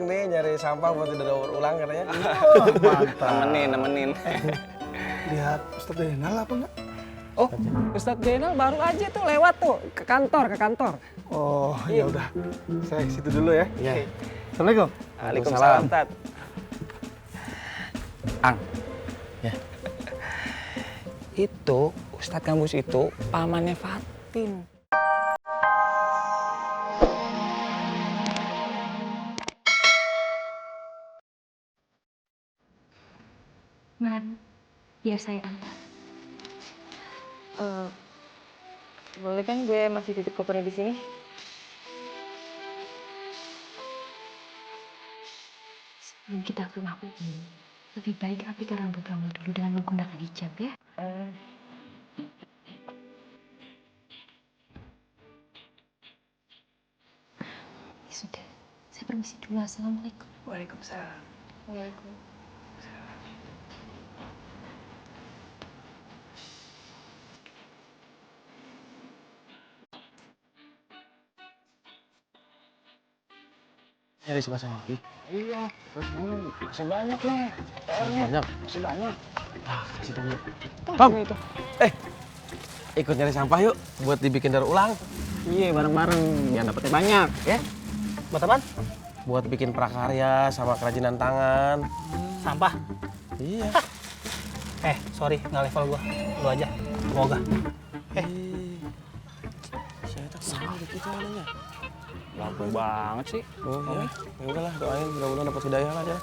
iseng nih nyari sampah buat didaur ulang katanya. Oh, mantap. Nemenin. Lihat Ustadz Zainal apa enggak? Oh, Ustadz Zainal baru aja tuh lewat tuh ke kantor. Oh, ya udah. Saya ke situ dulu ya. Iya. Assalamualaikum. Waalaikumsalam, Tat. Ang. Ya. Itu Ustadz Gambus itu pamannya Fatin. Man, biar saya antar. Boleh kan gue masih titip kopernya di sini? Sebelum kita ke rumah Umi, lebih baik rapikan rambut kamu dulu dengan menggunakan hijab ya. Ya sudah, saya permisi dulu. Assalamualaikum. Waalaikumsalam. Nyari suka sama Fi. Iya, masih banyak nih. Banyak. Masih banyak. Kasih tanya. Bang, itu. Ikut nyari sampah yuk buat dibikin daur ulang. Iya, bareng-bareng biar dapetnya banyak, ya. Buat apaan? Buat bikin prakarya sama kerajinan tangan. Sampah. Iya. Sorry, nggak level gua. Lu aja. Semoga. Saya tak sama gitu anehnya. Lampu banget sih. Oh ya, ya udahlah doain mudah-mudahan dapat hidayah lah ya.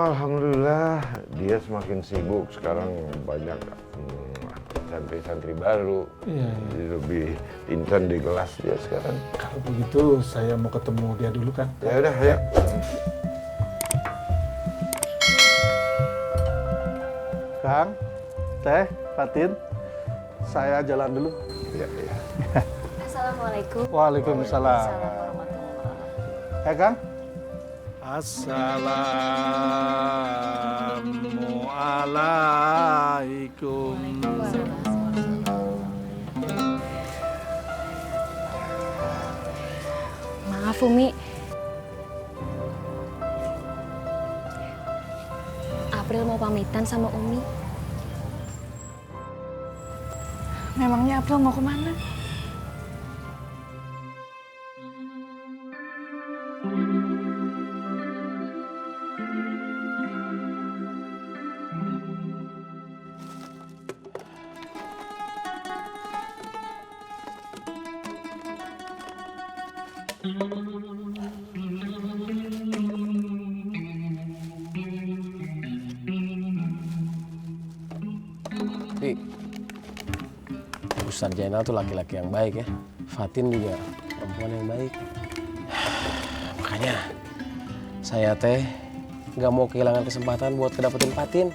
Alhamdulillah dia semakin sibuk sekarang banyak santri-santri baru. Iya. Jadi lebih intan di kelas dia sekarang. Kalau begitu saya mau ketemu dia dulu kan. Ya udah, ayo. Kang, Teh, Fatin, saya jalan dulu. Ya, ya. Assalamualaikum. Waalaikumsalam. warahmatullahi wabarakatuh. Kang? Assalamualaikum. Maaf Umi. April mau pamitan sama Umi. Memangnya April mau kemana? Fi, Ustadz Zainal tuh laki-laki yang baik ya. Fatin juga perempuan yang baik. Makanya saya teh nggak mau kehilangan kesempatan buat kedapetin Fatin.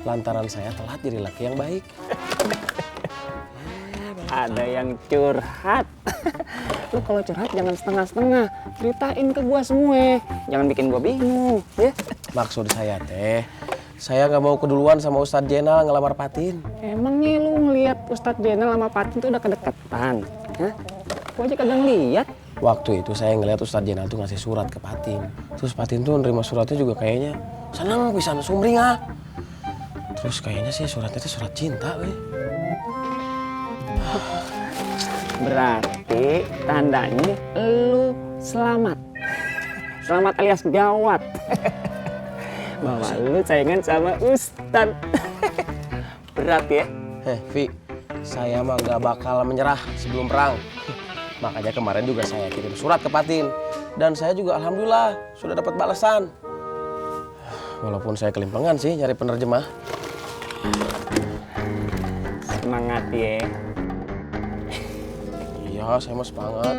Lantaran saya telat jadi laki yang baik. Ada yang curhat. Lu kalau curhat jangan setengah-setengah. Ceritain ke gua semua. Jangan bikin gua bingung, ya. Maksud saya teh, saya nggak mau keduluan sama Ustadz Zainal ngelamar Fatin. Emangnya lu ngelihat Ustadz Zainal sama Fatin tuh udah kedeketan? Hah? Gua aja kagak ngeliat. Waktu itu saya ngeliat Ustadz Zainal tuh ngasih surat ke Fatin. Terus Fatin tuh nerima suratnya juga kayaknya seneng pisan sumringah. Terus kayaknya sih suratnya tuh surat cinta, weh. Berarti tandanya lu selamat. Selamat alias gawat. Bahwa lu saingan sama Ustadz. Berat ya? Vi, saya mah nggak bakal menyerah sebelum perang. Makanya kemarin juga saya kirim surat ke Fatin. Dan saya juga alhamdulillah sudah dapat balasan. Walaupun saya kelimpangan sih nyari penerjemah. Semangat ya. Iya, saya mah semangat.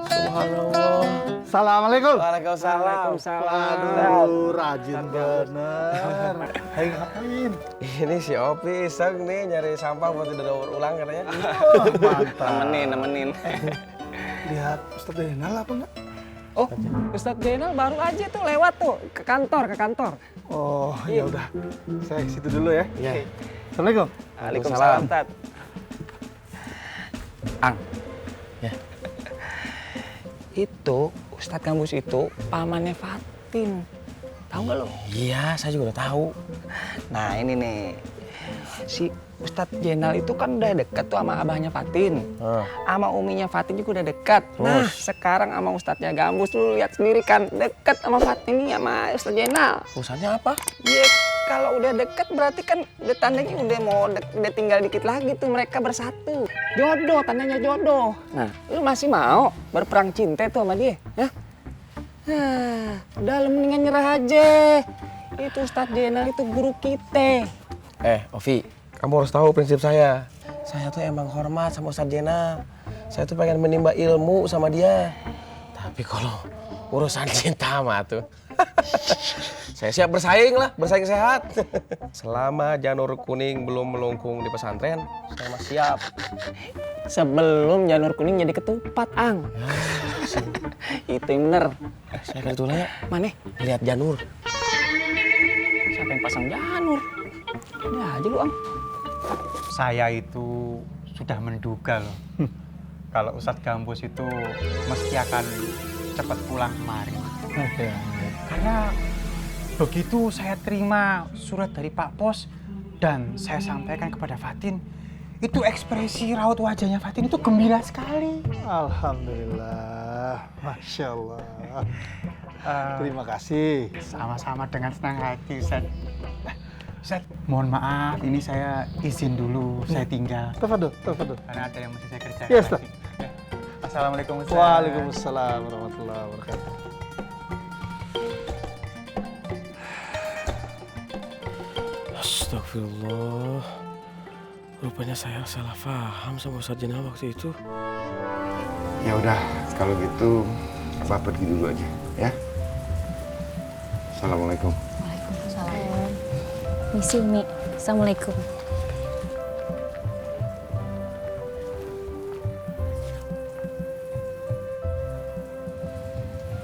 Subhanallah. Assalamualaikum. Waalaikumsalam. Waduh, rajin bener. Hai, ngapain? Ini si Opi iseng nih nyari sampah buat didaur ulang katanya. Oh, mantap. Nemenin. Lihat Ustadz Zainal apa enggak? Oh, Ustadz Zainal baru aja tuh lewat tuh ke kantor. Oh, ya udah. Saya ke situ dulu ya. Iya. Assalamualaikum. Waalaikumsalam, Tat. Ang. Ya. Itu Ustadz Gambus itu pamannya Fatin. Tahu nggak lo? Iya, saya juga udah tahu. Nah ini nih, si Ustadz Jenal itu kan udah deket tuh sama abahnya Fatin. Sama uminya Fatin juga udah dekat. Nah sekarang sama Ustadznya Gambus, lu lihat sendiri kan deket sama Fatin nih sama Ustadz Jenal. Urusannya apa? Ya kalau udah deket berarti kan udah tandanya udah tinggal dikit lagi tuh mereka bersatu. Jodoh, tandanya jodoh. Nah lu masih mau berperang cinta tuh sama dia? Hah? Udah lu mendingan nyerah aja. Itu Ustadz Jenal itu guru kita. Ovi, kamu harus tahu prinsip saya. Saya tuh emang hormat sama Ustadz Jenal. Saya tuh pengen menimba ilmu sama dia. Tapi kalau urusan cinta mah tuh, saya siap bersaing lah, bersaing sehat. Selama janur kuning belum melengkung di pesantren, saya mah siap. Sebelum janur kuning jadi ketupat, Ang. Itu yang bener. Saya kan dulu ya. Mana? Lihat janur. Siapa yang pasang janur? Udah aja lu, Ang. Saya itu sudah menduga loh. Kalau Ustadz Gambus itu mesti akan cepat pulang kemari. Karena begitu saya terima surat dari Pak Pos dan saya sampaikan kepada Fatin, itu ekspresi raut wajahnya Fatin itu gembira sekali. Alhamdulillah, Masya Allah. Terima kasih. Sama-sama dengan senang hati, Ustadz. Ustadz, mohon maaf, ini saya izin dulu, saya tinggal. Tafadol, tafadol. Karena ada yang mesti saya kerjakan. Ya, Ustadz. Ya. Assalamualaikum, Ustadz. Waalaikumsalam warahmatullahi wabarakatuh. Astagfirullah. Rupanya saya salah paham sama Ustadz Jenal waktu itu. Ya udah, kalau gitu Abah pergi dulu aja, ya. Assalamualaikum. Waalaikumsalam. Misi Umi. Assalamualaikum.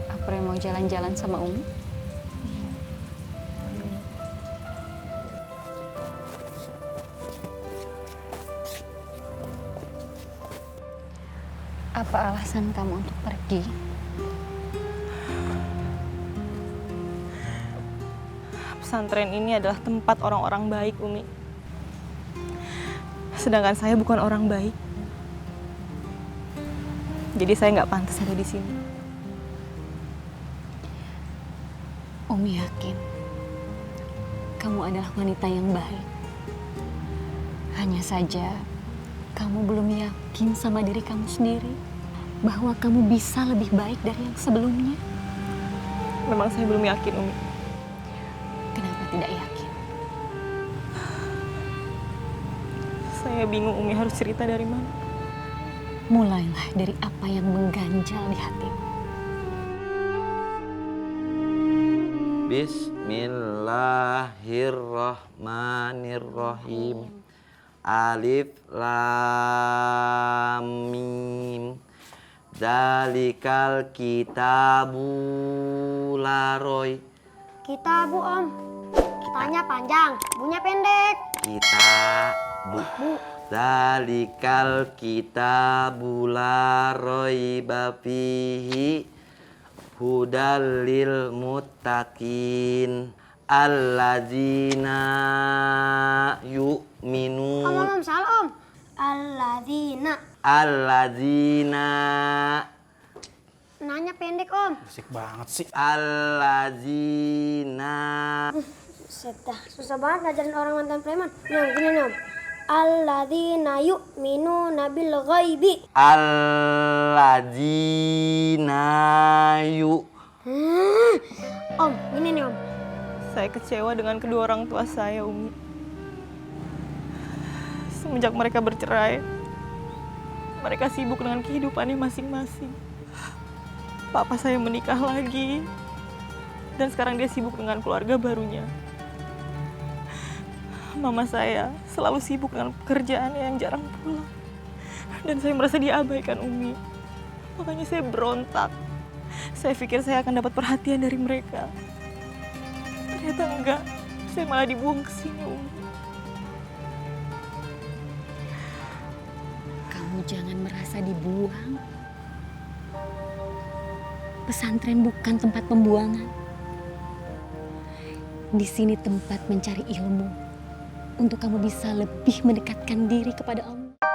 Apa yang mau jalan-jalan sama Umi? Apa alasan kamu untuk pergi? Pesantren ini adalah tempat orang-orang baik, Umi. Sedangkan saya bukan orang baik. Jadi saya nggak pantas ada di sini. Umi yakin kamu adalah wanita yang baik. Hanya saja kamu belum yakin sama diri kamu sendiri bahwa kamu bisa lebih baik dari yang sebelumnya. Memang saya belum yakin, Umi. Kenapa tidak yakin? Saya bingung, Umi, harus cerita dari mana. Mulailah dari apa yang mengganjal di hatimu. Bismillahirrahmanirrahim. Alif lam mim. Zalikal kitabu la roy. Kitabu, Om. Tanya panjang, bunya pendek. Kitabu. Zalikal kitabu la roiba fihi hudal lil muttaqin alladzina yu'minun. Om, salah, Om. Alladzina. Nanya pendek, Om. Asik banget sih. Alladzina. Susah banget ngajarin orang mantan preman. Nah, gini, Om. Alladzina yu'minuna bil ghaibi. Alladzina Om, gini nih, Om. Saya kecewa dengan kedua orang tua saya, Umi. Semenjak mereka bercerai, mereka sibuk dengan kehidupannya masing-masing. Papa saya menikah lagi, dan sekarang dia sibuk dengan keluarga barunya. Mama saya selalu sibuk dengan pekerjaannya yang jarang pulang. Dan saya merasa diabaikan, Umi. Makanya saya berontak. Saya pikir saya akan dapat perhatian dari mereka. Ternyata enggak. Saya malah dibuang ke sini, Umi. Kamu jangan merasa dibuang. pesantren bukan tempat pembuangan. Di sini tempat mencari ilmu untuk kamu bisa lebih mendekatkan diri kepada Allah.